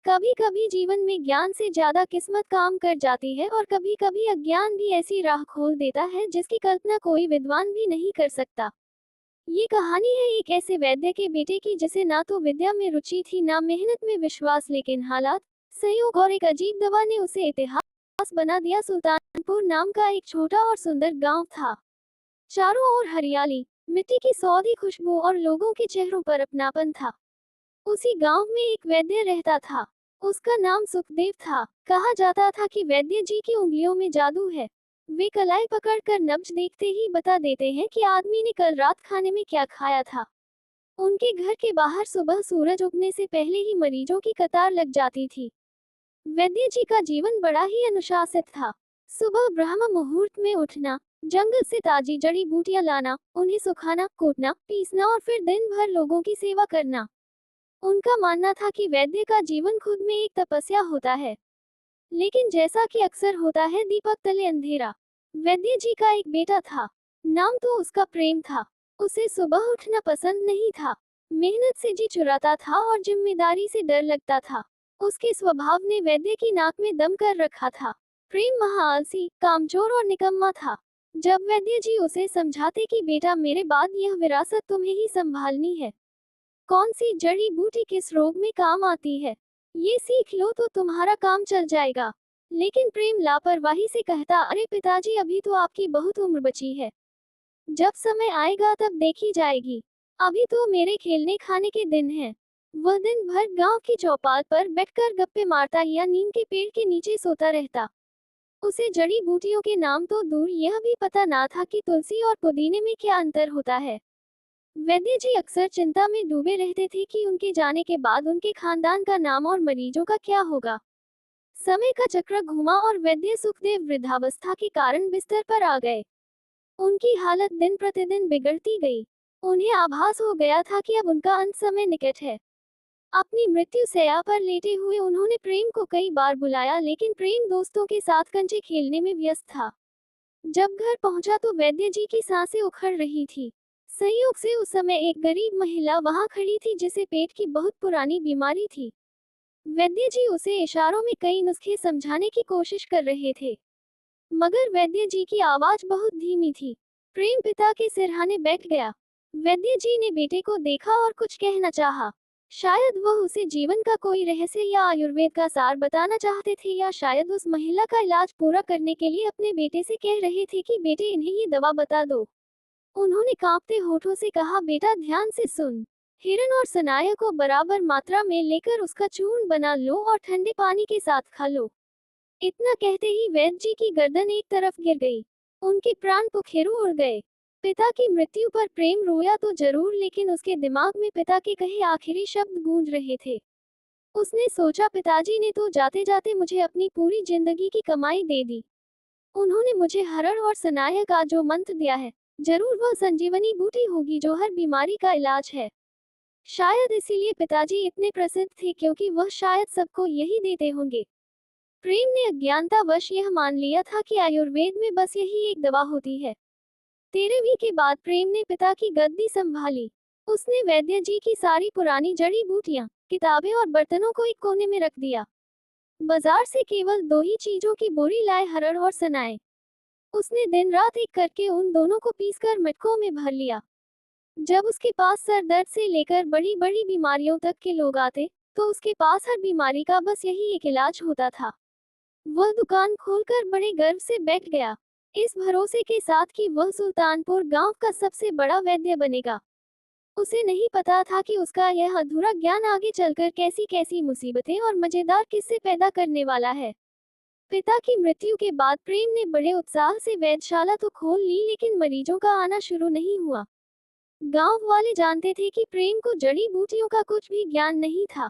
कभी कभी जीवन में ज्ञान से ज्यादा किस्मत काम कर जाती है और कभी कभी अज्ञान भी ऐसी राह खोल देता है जिसकी कल्पना कोई विद्वान भी नहीं कर सकता। ये कहानी है एक ऐसे वैद्य के बेटे की जिसे ना तो विद्या में रुचि थी ना मेहनत में विश्वास, लेकिन हालात, संयोग और एक अजीब दवा ने उसे इतिहास बना दिया। सुल्तानपुर नाम का एक छोटा और सुंदर गांव था। चारों ओर हरियाली, मिट्टी की सौंधी खुशबू और लोगों के चेहरों पर अपनापन था। उसी गांव में एक वैद्य रहता था। उसका नाम सुखदेव था। कहा जाता था कि वैद्य जी की उंगलियों में जादू है। वे कलाई पकड़कर नब्ज देखते ही बता देते हैं कि आदमी ने कल रात खाने में क्या खाया था। उनके घर के बाहर सुबह सूरज उगने से पहले ही मरीजों की कतार लग जाती थी। वैद्य जी का जीवन बड़ा ही अनुशासित था। सुबह ब्रह्म मुहूर्त में उठना, जंगल से ताजी जड़ी बूटियां लाना, उन्हें सुखाना, कूटना, पीसना और फिर दिन भर लोगों की सेवा करना। उनका मानना था कि वैद्य का जीवन खुद में एक तपस्या होता है। लेकिन जैसा कि अक्सर होता है, दीपक तले अंधेरा। वैद्य जी का एक बेटा था। नाम तो उसका प्रेम था। उसे सुबह उठना पसंद नहीं था। मेहनत से जी चुराता था और जिम्मेदारी से डर लगता था। उसके स्वभाव ने वैद्य की नाक में दम कर रखा था। प्रेम महाआलसी, कामचोर और निकम्मा था। जब वैद्य जी उसे समझाते कि बेटा, मेरे बाद यह विरासत तुम्हें ही संभालनी है। कौन सी जड़ी बूटी किस रोग में काम आती है, ये सीख लो तो तुम्हारा काम चल जाएगा। लेकिन प्रेम लापरवाही से कहता, अरे पिताजी, अभी तो आपकी बहुत उम्र बची है। जब समय आएगा तब देखी जाएगी। अभी तो मेरे खेलने खाने के दिन हैं। वह दिन भर गांव की चौपाल पर बैठकर गप्पे मारता या नीम के पेड़ के नीचे सोता रहता। उसे जड़ी बूटियों के नाम तो दूर, यह भी पता ना था कि तुलसी और पुदीने में क्या अंतर होता है। वैद्य जी अक्सर चिंता में डूबे रहते थे कि उनके जाने के बाद उनके खानदान का नाम और मरीजों का क्या होगा। समय का चक्र घूमा और वैद्य सुखदेव वृद्धावस्था के कारण बिस्तर पर आ गए। उनकी हालत दिन प्रतिदिन बिगड़ती गई। उन्हें आभास हो गया था कि अब उनका अंत समय निकट है। अपनी मृत्यु शैया पर लेटे हुए उन्होंने प्रेम को कई बार बुलाया, लेकिन प्रेम दोस्तों के साथ कंचे खेलने में व्यस्त था। जब घर पहुंचा तो वैद्य जी की सांसें उखड़ रही थी। संयोग से उस समय एक गरीब महिला वहां खड़ी थी जिसे पेट की बहुत पुरानी बीमारी थी। वैद्य जी उसे इशारों में कई नुस्खे समझाने की कोशिश कर रहे थे, मगर वैद्य जी की आवाज बहुत धीमी थी। प्रेम पिता के सिरहाने बैठ गया। वैद्य जी ने बेटे को देखा और कुछ कहना चाहा। शायद वह उसे जीवन का कोई रहस्य या आयुर्वेद का सार बताना चाहते थे, या शायद उस महिला का इलाज पूरा करने के लिए अपने बेटे से कह रहे थे कि बेटे, इन्हें ये दवा बता दो। उन्होंने कांपते होठों से कहा, बेटा ध्यान से सुन। हिरण और सनाया को बराबर मात्रा में लेकर उसका चूर्ण बना लो और ठंडे पानी के साथ खा लो। इतना कहते ही वैद्य जी की गर्दन एक तरफ गिर गई। उनके प्राण पुखेरु उड़ गए। पिता की मृत्यु पर प्रेम रोया तो जरूर, लेकिन उसके दिमाग में पिता के कहे आखिरी शब्द गूंज रहे थे। उसने सोचा, पिताजी ने तो जाते जाते मुझे अपनी पूरी जिंदगी की कमाई दे दी। उन्होंने मुझे हरण और सनाया का जो मंत्र दिया है, जरूर वह संजीवनी बूटी होगी जो हर बीमारी का इलाज है। शायद इसीलिए पिताजी इतने प्रसिद्ध थे, क्योंकि वह शायद सबको यही देते होंगे। प्रेम ने अज्ञानतावश यह मान लिया था कि आयुर्वेद में बस यही एक दवा होती है। 13वीं के बाद प्रेम ने पिता की गद्दी संभाली। उसने वैद्य जी की सारी पुरानी जड़ी बूटियां, किताबें और बर्तनों को एक कोने में रख दिया। बाजार से केवल दो ही चीजों की बोरी लाए, हरड़ और सनाए। उसने दिन रात एक करके उन दोनों को पीसकर मटकों में भर लिया। जब उसके पास सर दर्द से लेकर बड़ी बड़ी बीमारियों तक के लोग आते, तो उसके पास हर बीमारी का बस यही एक इलाज होता था। वह दुकान खोलकर बड़े गर्व से बैठ गया, इस भरोसे के साथ कि वह सुल्तानपुर गांव का सबसे बड़ा वैद्य बनेगा। उसे नहीं पता था कि उसका यह अधूरा ज्ञान आगे चलकर कैसी कैसी मुसीबतें और मजेदार किस्से पैदा करने वाला है। पिता की मृत्यु के बाद प्रेम ने बड़े उत्साह से वेधशाला तो खोल ली, लेकिन मरीजों का आना शुरू नहीं हुआ। गांव वाले जानते थे कि प्रेम को जड़ी बूटियों का कुछ भी ज्ञान नहीं था।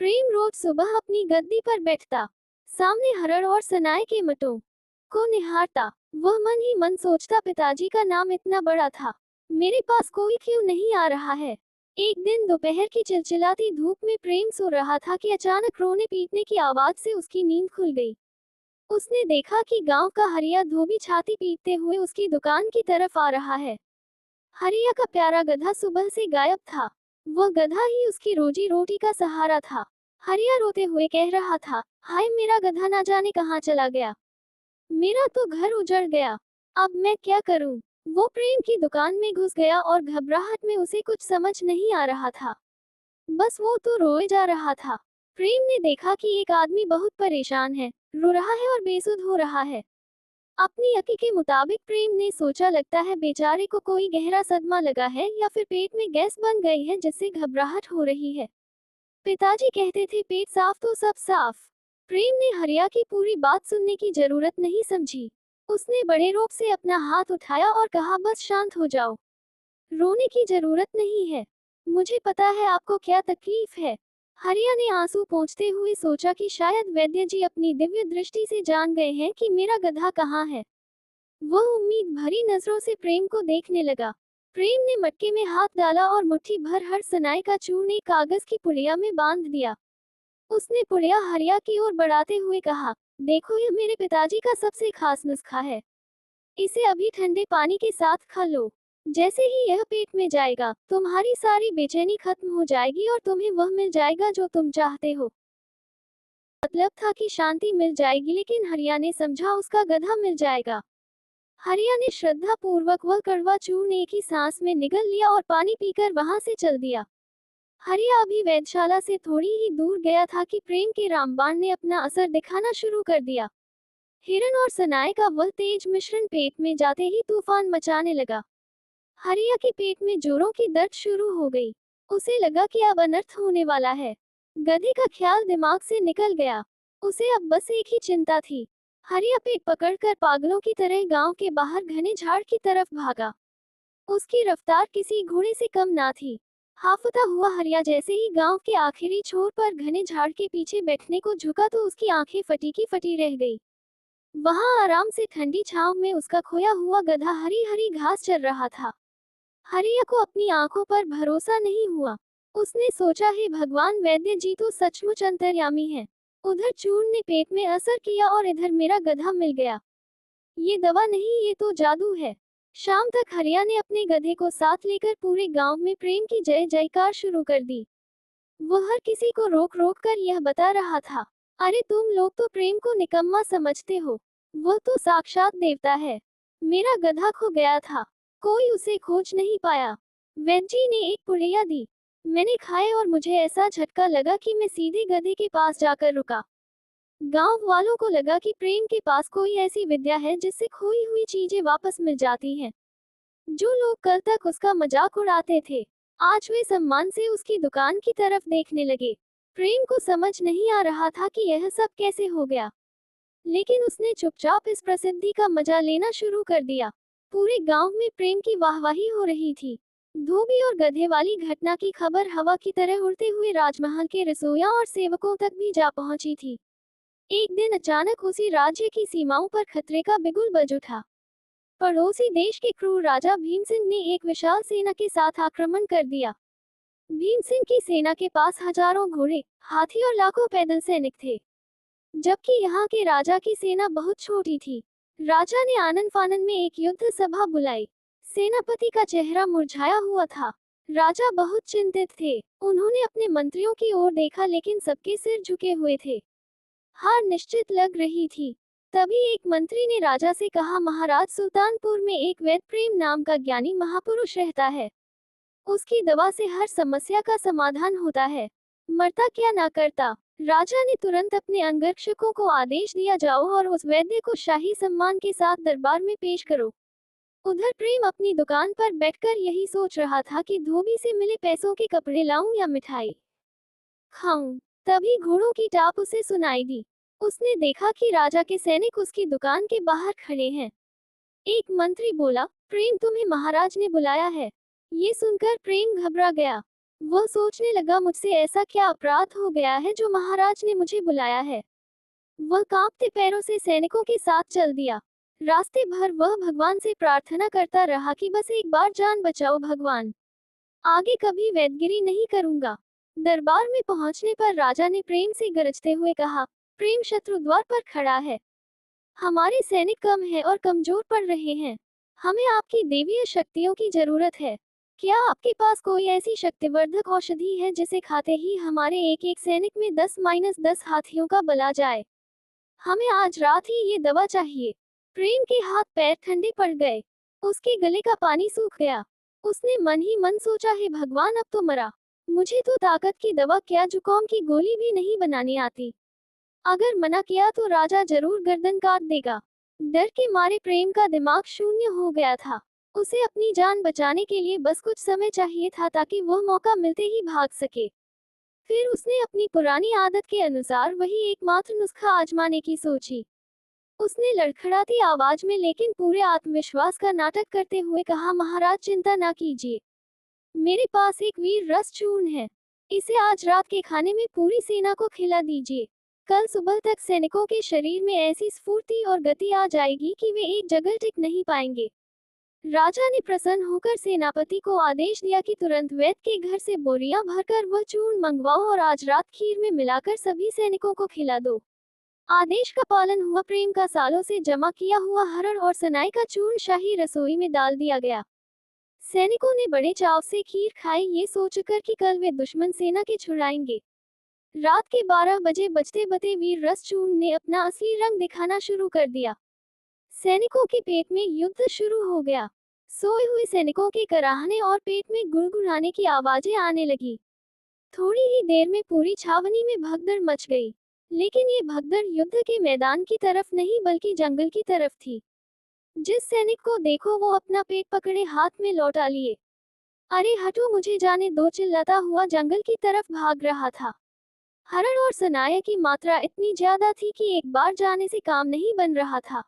प्रेम रोज सुबह अपनी गद्दी पर बैठता, सामने हरड़ और सनाए के मटों को निहारता। वह मन ही मन सोचता, पिताजी का नाम इतना बड़ा था, मेरे पास कोई क्यों नहीं आ रहा है। एक दिन दोपहर की चिलचिलाती धूप में प्रेम सो रहा था कि अचानक रोने पीटने की आवाज से उसकी नींद खुल गई। उसने देखा कि गांव का हरिया धोबी छाती पीटते हुए उसकी दुकान की तरफ आ रहा है। हरिया का प्यारा गधा सुबह से गायब था। वह गधा ही उसकी रोजी रोटी का सहारा था। हरिया रोते हुए कह रहा था, हाय मेरा गधा ना जाने कहाँ चला गया। मेरा तो घर उजड़ गया। अब मैं क्या करूं? वो प्रेम की दुकान में घुस गया और घबराहट में उसे कुछ समझ नहीं आ रहा था। बस वो तो रोए जा रहा था। प्रेम ने देखा कि एक आदमी बहुत परेशान है, रो रहा है और बेसुध हो रहा है। अपनी अकी के मुताबिक प्रेम ने सोचा लगता है बेचारे को कोई गहरा सदमा लगा है या फिर पेट में गैस बन गई है जिससे घबराहट हो रही है। पिताजी कहते थे पेट साफ तो सब साफ। प्रेम ने हरिया की पूरी बात सुनने की जरूरत नहीं समझी। उसने बड़े रोब से अपना हाथ उठाया और कहा बस शांत हो जाओ। रोने की जरूरत नहीं है। मुझे पता है आपको क्या तकलीफ है। हरिया ने आंसू पोंछते हुए सोचा कि शायद वैद्य जी अपनी दिव्य दृष्टि से जान गए हैं कि मेरा गधा कहाँ है। वह उम्मीद भरी नजरों से प्रेम को देखने लगा। प्रेम ने मटके में हाथ डाला और मुट्ठी भर हर सनाई का चूर्ण एक कागज की पुड़िया में बांध दिया। उसने पुड़िया हरिया की ओर बढ़ाते हुए कहा, देखो यह मेरे पिताजी का सबसे खास नुस्खा है। इसे अभी ठंडे पानी के साथ खा लो। जैसे ही यह पेट में जाएगा, तुम्हारी सारी बेचैनी खत्म हो जाएगी और तुम्हें वह मिल जाएगा जो तुम चाहते हो। मतलब था कि शांति मिल जाएगी, लेकिन हरिया ने समझा उसका गधा मिल जाएगा। हरिया ने श्रद्धा पूर्वक वह कड़वा चूर्ण एक ही सांस में निगल लिया और पानी पीकर वहां से चल दिया। हरिया अभी वेधशाला से थोड़ी ही दूर गया था कि प्रेम के रामबाण ने अपना असर दिखाना शुरू कर दिया। हिरण और सनाए का वह तेज मिश्रण पेट में जाते ही तूफान मचाने लगा। हरिया के पेट में जोरों की दर्द शुरू हो गई। उसे लगा कि अब अनर्थ होने वाला है। गधे का ख्याल दिमाग से निकल गया। उसे अब बस एक ही चिंता थी। हरिया पेट पकड़कर पागलों की तरह गांव के बाहर घने झाड़ की तरफ भागा। उसकी रफ्तार किसी घोड़े से कम ना थी। हाफता हुआ हरिया जैसे ही गांव के आखिरी छोर पर घने झाड़ के पीछे बैठने को झुका तो उसकी आंखें फटी की फटी रह गई। वहां आराम से ठंडी छांव में उसका खोया हुआ गधा हरी हरी घास चर रहा था। हरिया को अपनी आंखों पर भरोसा नहीं हुआ। उसने सोचा, हे भगवान, वैद्य जी तो सचमुच अंतर्यामी हैं। उधर चूर्ण ने पेट में असर किया और इधर मेरा गधा मिल गया। ये दवा नहीं, ये तो जादू है। शाम तक हरिया ने अपने गधे को साथ लेकर पूरे गांव में प्रेम की जय जयकार शुरू कर दी। वह हर किसी को रोक रोक कर यह बता रहा था, अरे तुम लोग तो प्रेम को निकम्मा समझते हो। वह तो साक्षात देवता है। मेरा गधा खो गया था, कोई उसे खोज नहीं पाया। वैद्य जी ने एक पुड़िया दी। मैंने खाए और मुझे ऐसा झटका लगा कि मैं सीधे गधे के पास जाकर रुका। गांव वालों को लगा कि प्रेम के पास कोई ऐसी विद्या है जिससे खोई हुई चीजें वापस मिल जाती हैं। जो लोग कल तक उसका मजाक उड़ाते थे, आज वे सम्मान से उसकी दुकान की तरफ देखने लगे। प्रेम को समझ नहीं आ रहा था कि यह सब कैसे हो गया, लेकिन उसने चुपचाप इस प्रसिद्धि का मजा लेना शुरू कर दिया। पूरे गांव में प्रेम की वाहवाही हो रही थी। धोबी और गधे वाली घटना की खबर हवा की तरह उड़ते हुए राजमहल के रसोइया और सेवकों तक भी जा पहुंची थी। एक दिन अचानक उसी राज्य की सीमाओं पर खतरे का बिगुल बज उठा। पड़ोसी देश के क्रूर राजा भीमसिंह ने एक विशाल सेना के साथ आक्रमण कर दिया। भीमसिंह की सेना के पास हजारों घोड़े, हाथी और लाखों पैदल सैनिक थे, जबकि यहाँ के राजा की सेना बहुत छोटी थी। राजा ने आनन फानन में एक युद्ध सभा बुलाई। सेनापति का चेहरा मुरझाया हुआ था। राजा बहुत चिंतित थे। उन्होंने अपने मंत्रियों की ओर देखा, लेकिन सबके सिर झुके हुए थे। हार निश्चित लग रही थी। तभी एक मंत्री ने राजा से कहा, महाराज, सुल्तानपुर में एक वैद्य प्रेम नाम का ज्ञानी महापुरुष रहता है। उसकी दवा से हर समस्या का समाधान होता है। मरता क्या ना करता। राजा ने तुरंत अपने अंगरक्षकों को आदेश दिया, जाओ और उस वैद्य को शाही सम्मान के साथ दरबार में पेश करो। उधर प्रेम अपनी दुकान पर बैठकर यही सोच रहा था कि धोबी से मिले पैसों के कपड़े लाऊं या मिठाई खाऊं। तभी घोड़ों की टाप उसे सुनाई दी। उसने देखा कि राजा के सैनिक उसकी दुकान के बाहर खड़े हैं। एक मंत्री बोला, प्रेम, तुम्हें महाराज ने बुलाया है। ये सुनकर प्रेम घबरा गया। वह सोचने लगा, मुझसे ऐसा क्या अपराध हो गया है जो महाराज ने मुझे बुलाया है। वह कांपते पैरों से सैनिकों के साथ चल दिया। रास्ते भर वह भगवान से प्रार्थना करता रहा कि बस एक बार जान बचाओ भगवान, आगे कभी वैदगिरी नहीं करूंगा। दरबार में पहुंचने पर राजा ने प्रेम से गरजते हुए कहा, प्रेम शत्रु द्वार पर खड़ा है। हमारे सैनिक कम है और कमजोर पड़ रहे हैं। हमें आपकी देवीय शक्तियों की जरूरत है। क्या आपके पास कोई ऐसी शक्तिवर्धक औषधि है जिसे खाते ही हमारे एक एक सैनिक में 10-10 हाथियों का बल आ जाए? हमें आज रात ही ये दवा चाहिए। प्रेम के हाथ पैर ठंडे पड़ गए। उसके गले का पानी सूख गया। उसने मन ही मन सोचा, हे भगवान, अब तो मरा। मुझे तो ताकत की दवा क्या, जुकाम की गोली भी नहीं बनानी आती। अगर मना किया तो राजा जरूर गर्दन काट देगा। डर के मारे प्रेम का दिमाग शून्य हो गया था। उसे अपनी जान बचाने के लिए बस कुछ समय चाहिए था ताकि वह मौका मिलते ही भाग सके। फिर उसने अपनी पुरानी आदत के अनुसार वही एकमात्र नुस्खा आजमाने की सोची। उसने लड़खड़ाती आवाज में लेकिन पूरे आत्मविश्वास का नाटक करते हुए कहा, महाराज चिंता ना कीजिए, मेरे पास एक वीर रस चूर्ण है। इसे आज रात के खाने में पूरी सेना को खिला दीजिए। कल सुबह तक सैनिकों के शरीर में ऐसी स्फूर्ति और गति आ जाएगी कि वे एक जगह टिक नहीं पाएंगे। राजा ने प्रसन्न होकर सेनापति को आदेश दिया कि तुरंत वैद्य के घर से बोरियां भरकर वह चूर्ण मंगवाओ और आज रात खीर में मिलाकर सभी सैनिकों को खिला दो। आदेश का पालन हुआ। प्रेम का सालों से जमा किया हुआ हरड़ और सनाई का चूर्ण शाही रसोई में डाल दिया गया। सैनिकों ने बड़े चाव से खीर खाई, ये सोचकर कि कल वे दुश्मन सेना के छुड़ाएंगे। रात के 12 बजे बजते बजते वीर रस चूर्ण ने अपना असली रंग दिखाना शुरू कर दिया। सैनिकों के पेट में युद्ध शुरू हो गया। सोए हुए सैनिकों के कराहने और पेट में गुड़गुड़ाने की आवाजें आने लगी। थोड़ी ही देर में पूरी छावनी में भगदड़ मच गई। लेकिन ये भगदड़ युद्ध के मैदान की तरफ नहीं बल्कि जंगल की तरफ थी। जिस सैनिक को देखो वो अपना पेट पकड़े हाथ में लौटा लिए। अरे हटो, मुझे जाने दो, चिल्लाता हुआ जंगल की तरफ भाग रहा था। हरण और सनाया की मात्रा इतनी ज्यादा थी कि एक बार जाने से काम नहीं बन रहा था।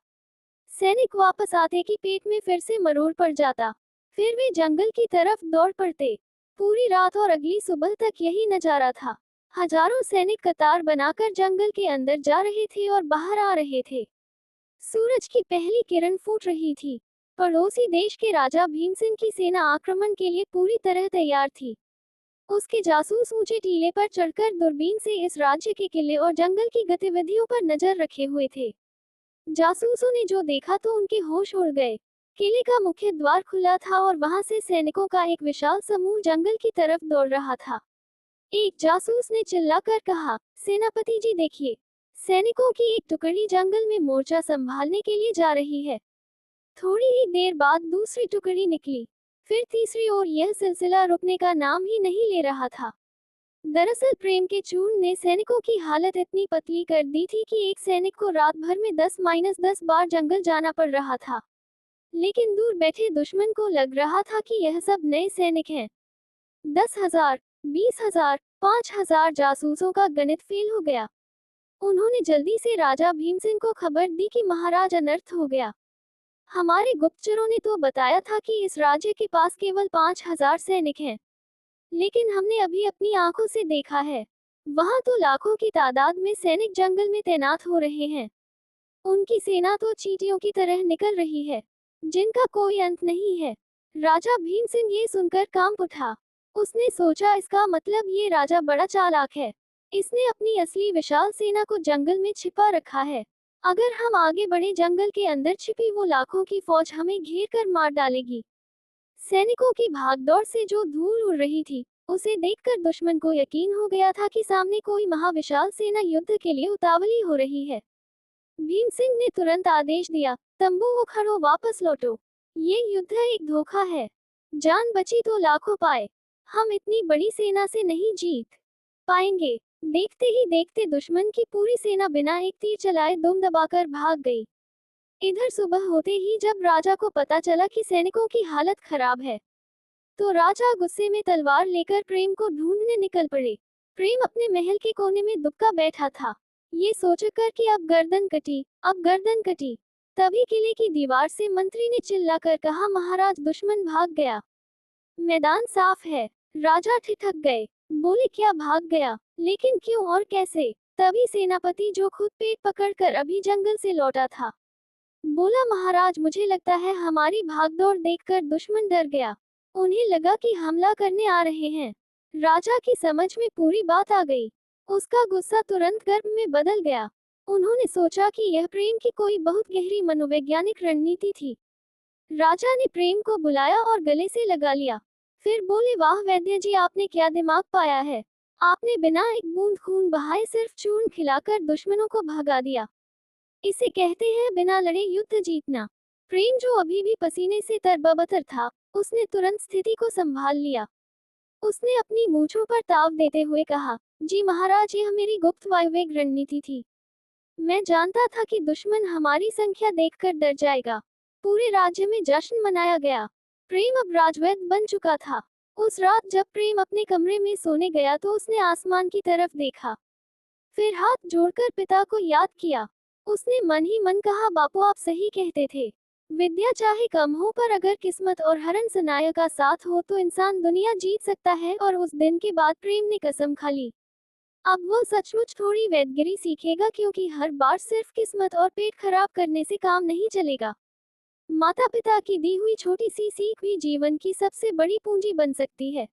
सैनिक वापस आते कि पेट में फिर से मरोड़ पड़ जाता। फिर वे जंगल की तरफ दौड़ पड़ते। पूरी रात और अगली सुबह तक यही नजारा था। हजारों सैनिक कतार बनाकर जंगल के अंदर जा रहे थे और बाहर आ रहे थे। सूरज की पहली किरण फूट रही थी। पड़ोसी देश के राजा भीमसेन की सेना आक्रमण के लिए पूरी तरह तैयार थी। उसके जासूस ऊंचे टीले पर चढ़कर दूरबीन से इस राज्य के किले और जंगल की गतिविधियों पर नजर रखे हुए थे। जासूसों ने जो देखा तो उनके होश उड़ गए। किले का मुख्य द्वार खुला था और वहां से सैनिकों का एक विशाल समूह जंगल की तरफ दौड़ रहा था। एक जासूस ने चिल्लाकर कहा, सेनापति जी देखिए, सैनिकों की एक टुकड़ी जंगल में मोर्चा संभालने के लिए जा रही है। थोड़ी ही देर बाद दूसरी टुकड़ी निकली, फिर तीसरी, और यह सिलसिला रुकने का नाम ही नहीं ले रहा था। दरअसल प्रेम के चूर्ण ने सैनिकों की हालत इतनी पतली कर दी थी कि एक सैनिक को रात भर में 10-10 बार जंगल जाना पड़ रहा था। लेकिन दूर बैठे दुश्मन को लग रहा था कि यह सब नए सैनिक हैं। 10,000, 20,000, 5,000 जासूसों का गणित फेल हो गया। उन्होंने जल्दी से राजा भीमसेन को खबर दी कि महाराज, अनर्थ हो गया। हमारे गुप्तचरों ने तो बताया था कि इस राज्य के पास केवल 5,000 सैनिक हैं। लेकिन हमने अभी अपनी आंखों से देखा है, वहां तो लाखों की तादाद में सैनिक जंगल में तैनात हो रहे हैं। उनकी सेना तो चींटियों की तरह निकल रही है, जिनका कोई अंत नहीं है। राजा भीमसेन ये सुनकर कांप उठा। उसने सोचा, इसका मतलब ये राजा बड़ा चालाक है। इसने अपनी असली विशाल सेना को जंगल में छिपा रखा है। अगर हम आगे बढ़े, जंगल के अंदर छिपी वो लाखों की फौज हमें घेर कर मार डालेगी। सैनिकों की भागदौड़ से जो धूल उड़ रही थी, उसे देखकर दुश्मन को यकीन हो गया था कि सामने कोई महाविशाल सेना युद्ध के लिए उतावली हो रही है। भीम सिंह ने तुरंत आदेश दिया, तंबू उखाड़ो, वापस लौटो। ये युद्ध एक धोखा है। जान बची तो लाखों पाए। हम इतनी बड़ी सेना से नहीं जीत पाएंगे। देखते ही देखते दुश्मन की पूरी सेना बिना एक तीर चलाए दुम दबाकर भाग गई। इधर सुबह होते ही जब राजा को पता चला कि सैनिकों की हालत खराब है, तो राजा गुस्से में तलवार लेकर प्रेम को ढूंढने निकल पड़े। प्रेम अपने महल के कोने में दुबका बैठा था, ये सोचकर कि अब गर्दन कटी, अब गर्दन कटी। तभी किले की दीवार से मंत्री ने चिल्लाकर कहा, महाराज, दुश्मन भाग गया। मैदान साफ है। राजा ठिठक गए, बोले, क्या भाग गया? लेकिन क्यों और कैसे? तभी सेनापति, जो खुद पेट पकड़कर अभी जंगल से लौटा था, बोला, महाराज, मुझे लगता है हमारी भागदौड़ देखकर दुश्मन डर गया। उन्हें लगा कि हमला करने आ रहे हैं। राजा की समझ में पूरी बात आ गई। उसका गुस्सा तुरंत गर्व में बदल गया। उन्होंने सोचा कि यह प्रेम की कोई बहुत गहरी मनोवैज्ञानिक रणनीति थी। राजा ने प्रेम को बुलाया और गले से लगा लिया। फिर बोले, वाह वैद्य जी, आपने क्या दिमाग पाया है। आपने बिना एक बूंद खून बहाए सिर्फ चूर्ण खिलाकर दुश्मनों को भगा दिया। इसे कहते हैं बिना लड़े युद्ध जीतना। प्रेम, जो अभी भी पसीने से तरबतर था, उसने तुरंत स्थिति को संभाल लिया। उसने अपनी मूंछों पर ताव देते हुए कहा, जी महाराज, यह मेरी गुप्त वायव्य रणनीति थी। मैं जानता था कि दुश्मन हमारी संख्या देखकर डर जाएगा। पूरे राज्य में जश्न मनाया गया। प्रेम अब राजवैद्य बन चुका था। उस रात जब प्रेम अपने कमरे में सोने गया तो उसने आसमान की तरफ देखा। फिर हाथ जोड़कर पिता को याद किया। उसने मन ही मन कहा, बापू, आप सही कहते थे। विद्या चाहे कम हो, पर अगर किस्मत और हरण सनाय का साथ हो तो इंसान दुनिया जीत सकता है। और उस दिन के बाद प्रेम ने कसम खा ली, अब वो सचमुच थोड़ी वैदगिरी सीखेगा, क्योंकि हर बार सिर्फ किस्मत और पेट खराब करने से काम नहीं चलेगा। माता पिता की दी हुई छोटी सी सीख भी जीवन की सबसे बड़ी पूंजी बन सकती है।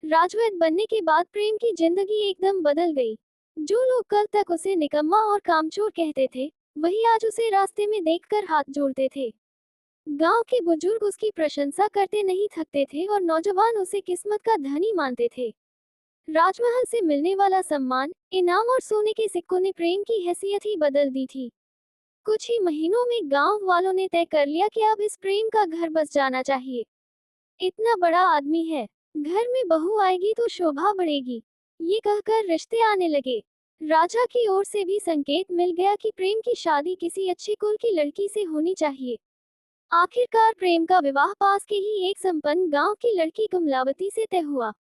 राजवैद्य बनने के बाद प्रेम की जिंदगी एकदम बदल गई। जो लोग कल तक उसे निकम्मा और कामचोर कहते थे, वही आज उसे रास्ते में देखकर हाथ जोड़ते थे। गांव के बुजुर्ग उसकी प्रशंसा करते नहीं थकते थे और नौजवान उसे किस्मत का धनी मानते थे। राजमहल से मिलने वाला सम्मान, इनाम और सोने के सिक्कों ने प्रेम की हैसियत ही बदल दी थी। कुछ ही महीनों में गांव वालों ने तय कर लिया कि अब इस प्रेम का घर बस जाना चाहिए। इतना बड़ा आदमी है, घर में बहू आएगी तो शोभा बढ़ेगी, ये कहकर रिश्ते आने लगे। राजा की ओर से भी संकेत मिल गया कि प्रेम की शादी किसी अच्छे कुल की लड़की से होनी चाहिए। आखिरकार प्रेम का विवाह पास के ही एक संपन्न गांव की लड़की कमलावती से तय हुआ।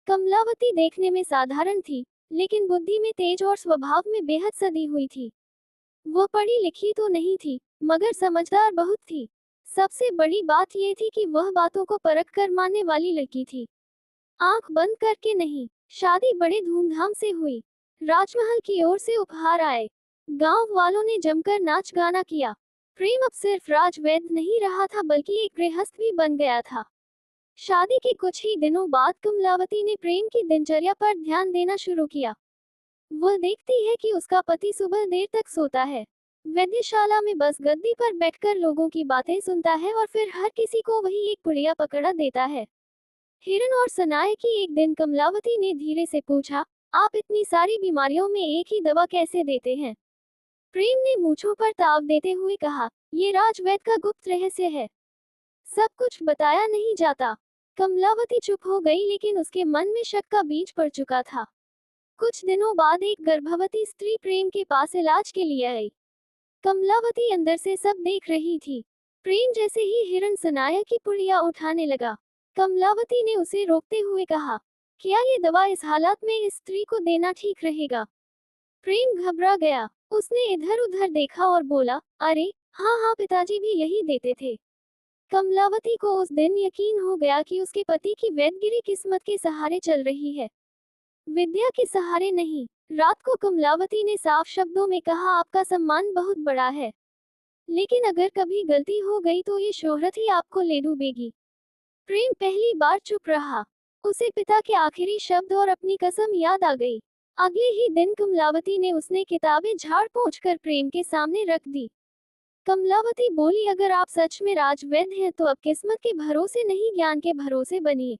कमलावती देखने में साधारण थी, लेकिन बुद्धि में तेज और स्वभाव में बेहद सदी हुई थी। वह पढ़ी लिखी तो नहीं थी, मगर समझदार बहुत थी। सबसे बड़ी बात यह थी कि वह बातों को परख कर मानने वाली लड़की थी, आंख बंद करके नहीं। शादी बड़े धूमधाम से हुई। राजमहल की ओर से उपहार आए। गांव वालों ने जमकर नाच गाना किया। प्रेम अब सिर्फ राजवैद्य नहीं रहा था, बल्कि एक गृहस्थ भी बन गया था। शादी के कुछ ही दिनों बाद कमलावती ने प्रेम की दिनचर्या पर ध्यान देना शुरू किया। वह देखती है कि उसका पति सुबह देर तक सोता है, वैद्यशाला में बस गद्दी पर बैठकर लोगों की बातें सुनता है और फिर हर किसी को वही एक पुड़िया पकड़ा देता है। हिरण और सनाए की एक दिन कमलावती ने धीरे से पूछा, आप इतनी सारी बीमारियों में एक ही दवा कैसे देते हैं? प्रेम ने मूंछों पर ताव देते हुए कहा, ये राजवैद्य का गुप्त रहस्य है, सब कुछ बताया नहीं जाता। कमलावती चुप हो गई, लेकिन उसके मन में शक का बीज पड़ चुका था। कुछ दिनों बाद एक गर्भवती स्त्री प्रेम के पास इलाज के लिए आई। कमलावती अंदर से सब देख रही थी। प्रेम जैसे ही हिरण सनाया की पुड़िया उठाने लगा, कमलावती ने उसे रोकते हुए कहा, क्या ये दवा इस हालात में इस स्त्री को देना ठीक रहेगा? प्रेम घबरा गया। उसने इधर उधर देखा और बोला, अरे हाँ हाँ, पिताजी भी यही देते थे। कमलावती को उस दिन यकीन हो गया कि उसके पति की वैदगिरी किस्मत के सहारे चल रही है, विद्या के सहारे नहीं। रात को कमलावती ने साफ शब्दों में कहा, आपका सम्मान बहुत बड़ा है, लेकिन अगर कभी गलती हो गई तो ये शोहरत ही आपको ले डूबेगी। प्रेम पहली बार चुप रहा। उसे पिता के आखिरी शब्द और अपनी कसम याद आ गई। अगले ही दिन कमलावती ने उसने किताबें झाड़ पोंछ कर प्रेम के सामने रख दी। कमलावती बोली, अगर आप सच में राजवैद्य हैं तो अब किस्मत के भरोसे नहीं, ज्ञान के भरोसे बनिए।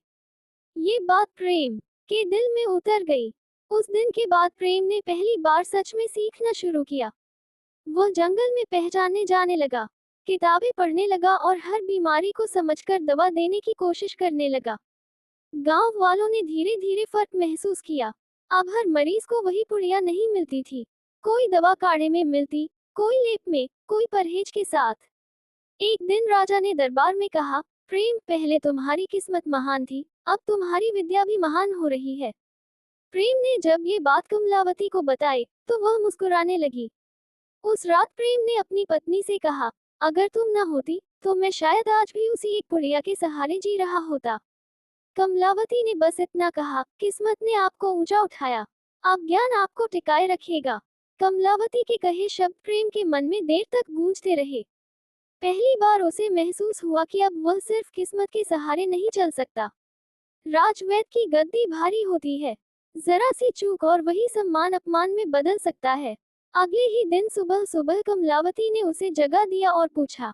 ये बात प्रेम के दिल में उतर गई। उस दिन के बाद प्रेम ने पहली बार सच में सीखना शुरू किया। वह जंगल में पहचानने जाने लगा, किताबें पढ़ने लगा और हर बीमारी को समझकर दवा देने की कोशिश करने लगा। गांव वालों ने धीरे धीरे फर्क महसूस किया। अब हर मरीज को वही पुड़िया नहीं मिलती थी, कोई दवा काढ़े में मिलती, कोई लेप में, कोई परहेज के साथ। एक दिन राजा ने दरबार में कहा, प्रेम, पहले तुम्हारी किस्मत महान थी, अब तुम्हारी विद्या भी महान हो रही है। प्रेम ने जब ये बात कमलावती को बताई तो वह मुस्कुराने लगी। उस रात प्रेम ने अपनी पत्नी से कहा, अगर तुम न होती तो मैं शायद आज भी उसी एक पुड़िया के सहारे जी रहा होता। कमलावती ने बस इतना कहा, किस्मत ने आपको ऊंचा उठाया, अब ज्ञान आपको टिकाए रखेगा। कमलावती के कहे शब्द प्रेम के मन में देर तक गूंजते रहे। पहली बार उसे महसूस हुआ कि अब वह सिर्फ किस्मत के सहारे नहीं चल सकता। राजवैद्य की गद्दी भारी होती है, जरा सी चूक और वही सम्मान अपमान में बदल सकता है। अगले ही दिन सुबह सुबह कमलावती ने उसे जगा दिया और पूछा,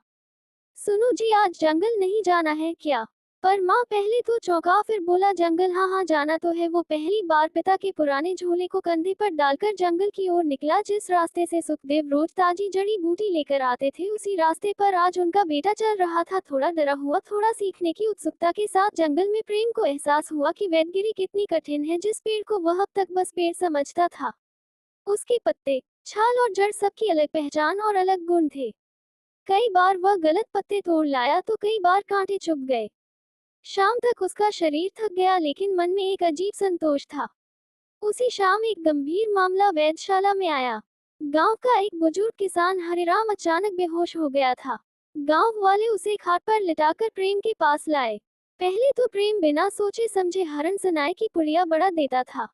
सुनो जी, आज जंगल नहीं जाना है क्या? पर माँ पहले तो चौंका, फिर बोला जंगल, हाँ हाँ जाना तो है। वो पहली बार पिता के पुराने झोले को कंधे पर डालकर जंगल की ओर निकला। जिस रास्ते से सुखदेव रोज ताजी जड़ी बूटी लेकर आते थे, उसी रास्ते पर आज उनका बेटा चल रहा था। थोड़ा डरा हुआ, थोड़ा सीखने की उत्सुकता के साथ जंगल में प्रेम को एहसास हुआ कि वैदगिरी कितनी कठिन है, जिस पेड़ को वह अब तक बस पेड़ समझता था। उसके पत्ते, छाल और जड़ सबकी अलग पहचान और अलग गुण थे। कई बार वह गलत पत्ते तोड़ लाया तो कई बार कांटे चुभ गए। शाम तक उसका शरीर थक गया, लेकिन मन में एक अजीब संतोष था। उसी शाम एक गंभीर मामला वेधशाला में आया। गांव का एक बुजुर्ग किसान हरिराम अचानक बेहोश हो गया था। गांव वाले उसे खाट पर लिटाकर प्रेम के पास लाए। पहले तो प्रेम बिना सोचे समझे हरण सनाए की पुड़िया बढ़ा देता था,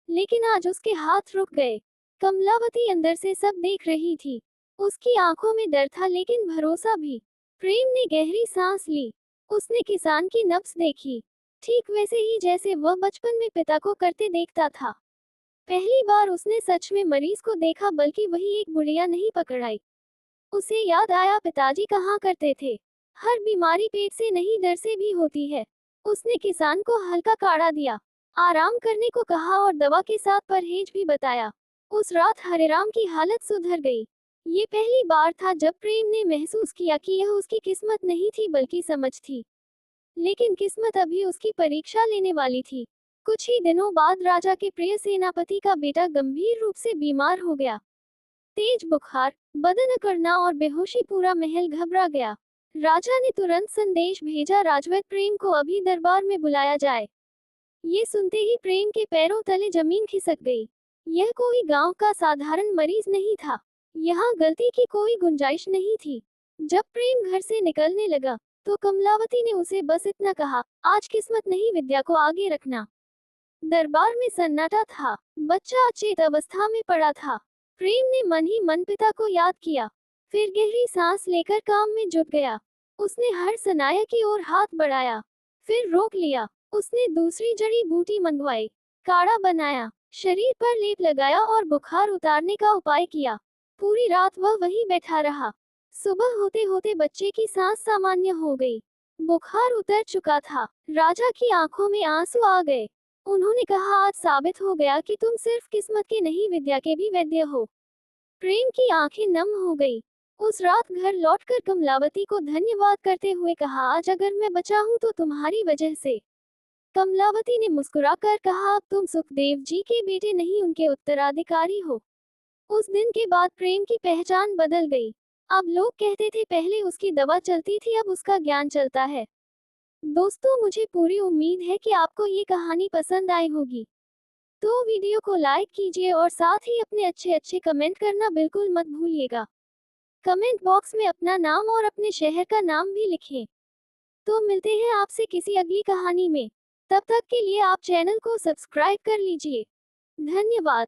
लेकिन आज उसके हाथ रुक गए। कमलावती अंदर से सब देख रही थी। उसकी आंखों में डर था, लेकिन भरोसा भी। प्रेम ने गहरी सांस ली। उसने किसान की नब्ज देखी, ठीक वैसे ही जैसे वह बचपन में पिता को करते देखता था। पहली बार उसने सच में मरीज को देखा, बल्कि वही एक बुढ़िया नहीं पकड़ाई। उसे याद आया पिताजी कहाँ करते थे, हर बीमारी पेट से नहीं डर से भी होती है। उसने किसान को हल्का काढ़ा दिया, आराम करने को कहा और दवा के साथ परहेज भी बताया। उस रात हरिराम की हालत सुधर गई। ये पहली बार था जब प्रेम ने महसूस किया कि यह उसकी किस्मत नहीं थी, बल्कि समझ थी। लेकिन किस्मत अभी उसकी परीक्षा लेने वाली थी। कुछ ही दिनों बाद राजा के प्रिय सेनापति का बेटा गंभीर रूप से बीमार हो गया। तेज बुखार, बदन अकड़ना और बेहोशी, पूरा महल घबरा गया। राजा ने तुरंत संदेश भेजा, राजवैद्य प्रेम को अभी दरबार में बुलाया जाए। ये सुनते ही प्रेम के पैरों तले जमीन खिसक गई। यह कोई गांव का साधारण मरीज नहीं था। यहाँ गलती की कोई गुंजाइश नहीं थी। जब प्रेम घर से निकलने लगा तो कमलावती ने उसे बस इतना कहा, आज किस्मत नहीं, विद्या को आगे रखना। दरबार में सन्नाटा था। बच्चा अचेत अवस्था में पड़ा था। प्रेम ने मन ही मन पिता को याद किया, फिर गहरी सांस लेकर काम में जुट गया। उसने हर सनाया की ओर हाथ बढ़ाया, फिर रोक लिया। उसने दूसरी जड़ी बूटी मंगवाई, काढ़ा बनाया, शरीर पर लेप लगाया और बुखार उतारने का उपाय किया। पूरी रात वह वहीं बैठा रहा। सुबह होते होते बच्चे की सांस सामान्य हो गई। बुखार उतर चुका था। राजा की आंखों में आंसू आ गए। उन्होंने कहा, आज साबित हो गया कि तुम सिर्फ किस्मत के नहीं, विद्या के भी वैद्य हो। प्रेम की आंखें नम हो गई। उस रात घर लौटकर कमलावती को धन्यवाद करते हुए कहा, आज अगर मैं बचा हूँ तो तुम्हारी वजह से। कमलावती ने मुस्कुराकर कहा, अब तुम सुखदेव जी के बेटे नहीं, उनके उत्तराधिकारी हो। उस दिन के बाद प्रेम की पहचान बदल गई। अब लोग कहते थे पहले उसकी दवा चलती थी, अब उसका ज्ञान चलता है। दोस्तों, मुझे पूरी उम्मीद है कि आपको ये कहानी पसंद आई होगी। तो वीडियो को लाइक कीजिए और साथ ही अपने अच्छे कमेंट करना बिल्कुल मत भूलिएगा। कमेंट बॉक्स में अपना नाम और अपने शहर का नाम भी लिखें। तो मिलते हैं आपसे किसी अगली कहानी में। तब तक के लिए आप चैनल को सब्सक्राइब कर लीजिए। धन्यवाद।